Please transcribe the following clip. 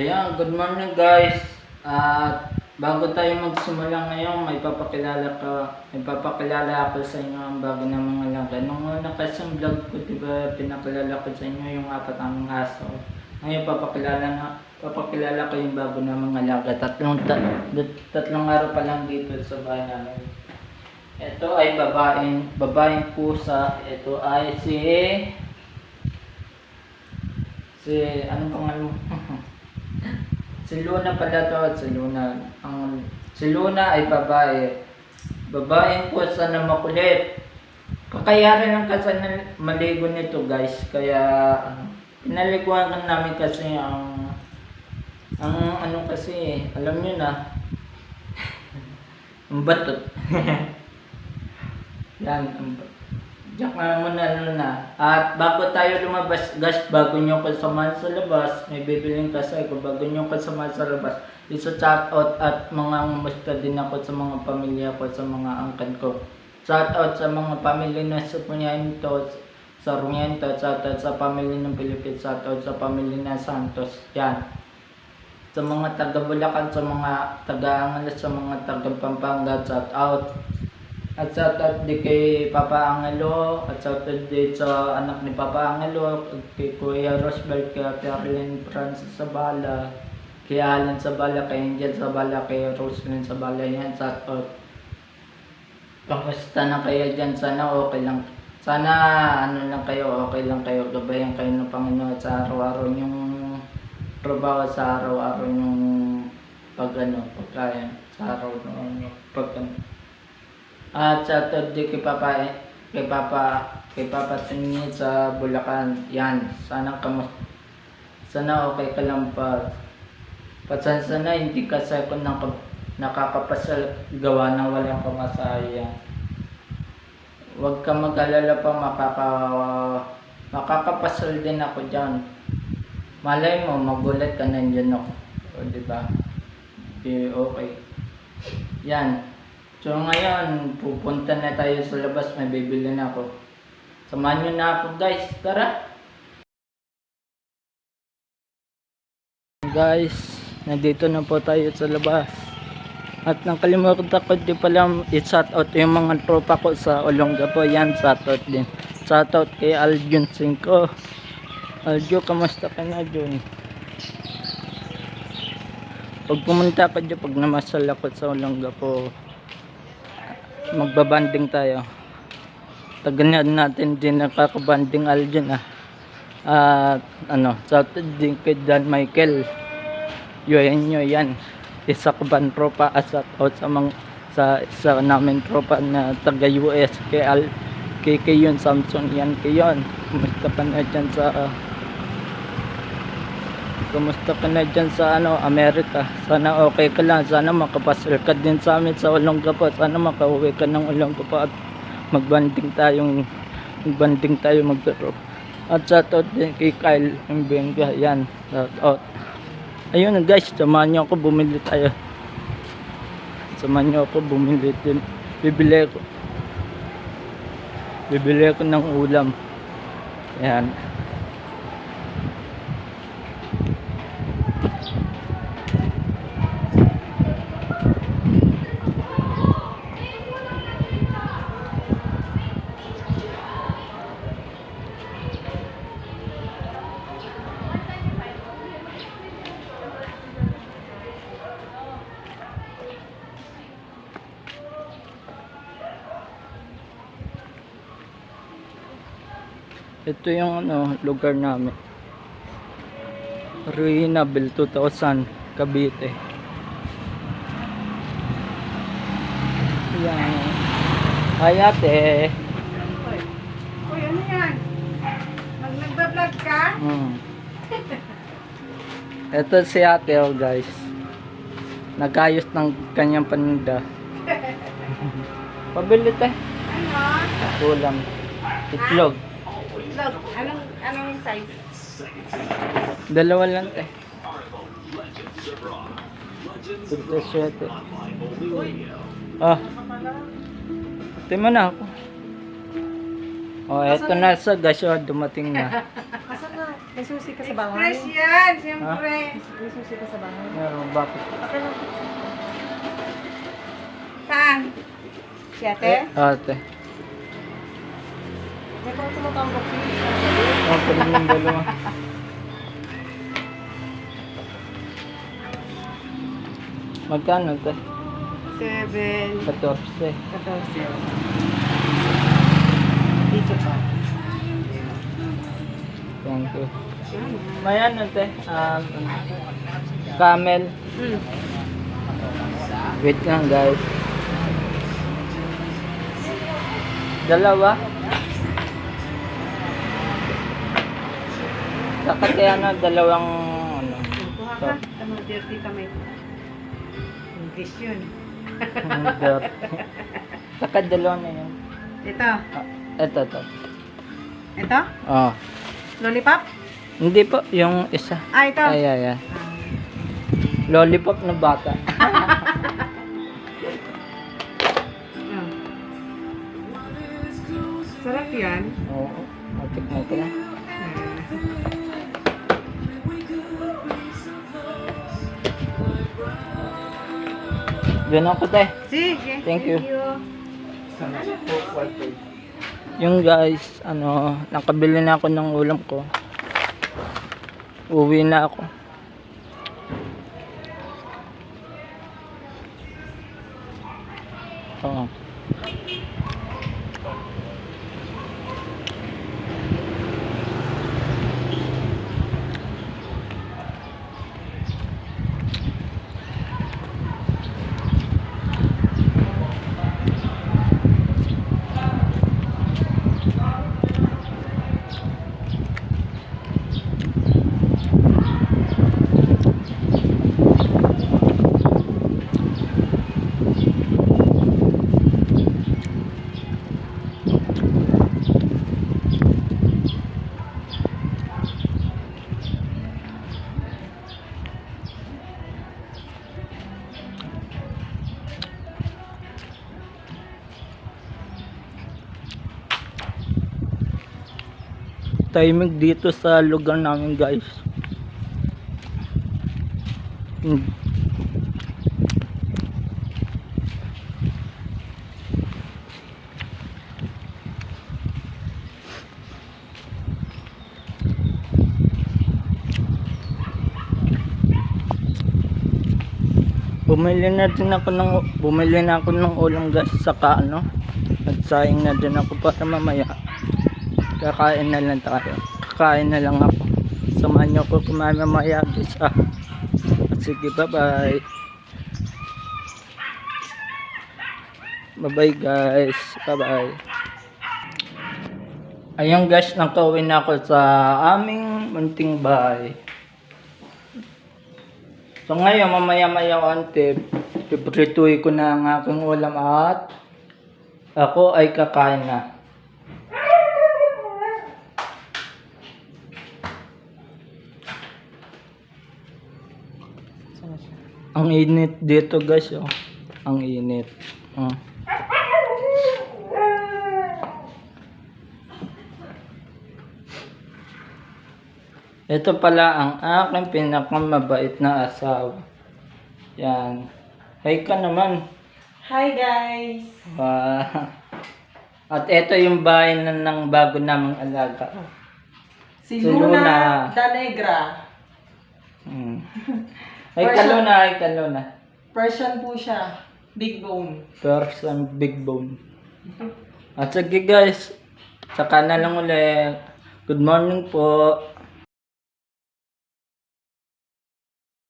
Ayan, good morning guys. At bago tayo magsimula ngayon, may papakilala ako sa inyo ang bago na mga alaga. Nung una kasing vlog ko, diba, pinakilala ko sa inyo yung apat naming aso. Ngayon papakilala ko yung bago na mga alaga. Tatlong araw pa lang dito sa bahay namin. Ito ay babaeng pusa. Ito ay ano pangalan mo? Si Luna pala to, si Luna. Si Luna ay babae. Babaeng pusa na makulit. Kakayaran lang kasi maligo nito guys. Kaya pinaliguan namin kasi ang ano kasi, alam nyo na. Ang batot. Yan, diyak nga muna Luna. At bago tayo lumabas, guys, bago nyo kasamahan sa labas, may bibiling kasi ako, bago nyo kasamahan sa labas, isa-shout out at mga umusta din ako sa mga pamilya ko, sa mga angkan ko. Shout out sa mga pamilya na sa Puniento, sa Runiento, shout out sa pamilya ng Pilipinas, shout out sa pamilya ng Santos. Yan. Sa mga taga Bulacan, sa mga taga Angeles, sa mga taga Pampanga, shout out. At shout out din kay Papa Angelo, at shout out din sa anak ni Papa Angelo, kay Kuya Rosbel, kay Perlin Francis Sabala, kay Alan Sabala, kay Angel Sabala, kay Roslyn Sabala. Yan, shout out. Kamusta na kayo dyan? Sana okay lang. Sana ano lang kayo, okay lang kayo. Gabayan kayo ng Panginoon sa araw-araw yung trabaho, sa araw-araw yung pagkain, sa araw-araw yung At sa third day kay Papa Tingi sa Bulacan. Yan, sana okay ka lang pa. Pasensya na, hindi kasi ako nakakapasal gawa na walang pamasahe. Huwag ka mag-alala pa, makakapasal din ako dyan. Malay mo, magulat ka nandiyan ako. O diba? Okay. Yan. So ngayon, pupunta na tayo sa labas, may bibili na ako. Samahan nyo na ako guys, tara! Guys, nandito na po tayo sa labas. At nakalimutan ko di pala i-shout out yung mga tropa ko sa Olongapo. Yan, shout out din. Shout out kay Aljun 5. Aljo, kamusta ka na Jun? Pag pumunta ka dyan, pag namasal ako sa Olongapo, magbabanding tayo. Tagal natin din nakakabanding Aljun at shout out din kay Dan Michael. Yan isa ka ban tropa, at shout out sa isa namin tropa na taga US, kay yun Samson. Yan kayon, kumusta ka na dyan sa Amerika? Sana okay ka lang, sana makapasal ka din sa amin sa Olongapo, sana makauwi ka ng Olongapo at magbanding tayo maglaro. At shout out din kay Kyle Mbenga. Yan, shout out. Ayun guys, samahan nyo ako, bumili din. Bibili ako ng ulam. Yan. Ito yung lugar namin. Ruinable 2000, Cavite. Yan. Hi ate. Uy, ano yan? Nagbablog ka? Ito si ate guys. Nagayos ng kanyang paninda. Pabili tayo. Ano? Ulam. Itlog. Itlog. Anong size? Dalawa lang tayo. 57. Tingnan mo na ako. Oh, eto na sa guys, dumating na. Asa na? May susi ka sa bahay? Fresh yan, siyempre. May susi ka sa bahay? Meron, bakit? Okay lang. Saan? Si ate? Ate. May kung tumatambok siya. Oh, pwede yung dalawa. Magkano ito? 7. 14. 14. Dito pa. Thank you. May ano te? Camel. Wait lang guys. Dalawa. Saka kaya na dalawang ano. Kuha ka. Ano, dirty kamay ko. English yun. Saka dalawa na yun. Ito. Ito. Ito? Oh. Lollipop? Hindi po, yung isa. Ah, ito. Ay. Lollipop na bata. Sarap yan. Oo. Matikman ko na. Yan ako te. Sige. Thank you. Yung guys, nakabili na ako ng ulam ko. Uwi na ako. Oo. Tahimik dito sa lugar namin guys. Bumili na ako ng ulam guys, saka nagsaing na din ako para mamaya kakain na lang tayo. Kakain na lang ako. Samahan niyo ko kumain mamaya guys. Sige, bye bye. Bye bye guys. Bye bye. Ayun guys, nakauwi na ako sa aming munting bahay. So ngayon, mamaya-maya konti, piprituin ko na ang aking ulam at ako ay kakain na. Ang init dito guys, oh. Ang init. Oh. Ito pala ang aking pinakamabait na asawa. Yan. Hi ka naman. Hi guys! Wow. At ito yung bahay ng bago namang alaga. Si Si Luna Luna. Da Negra. Ay, kaluna. Persian po siya. Big bone. Person big bone. At sige guys, saka na lang ulit. Good morning po.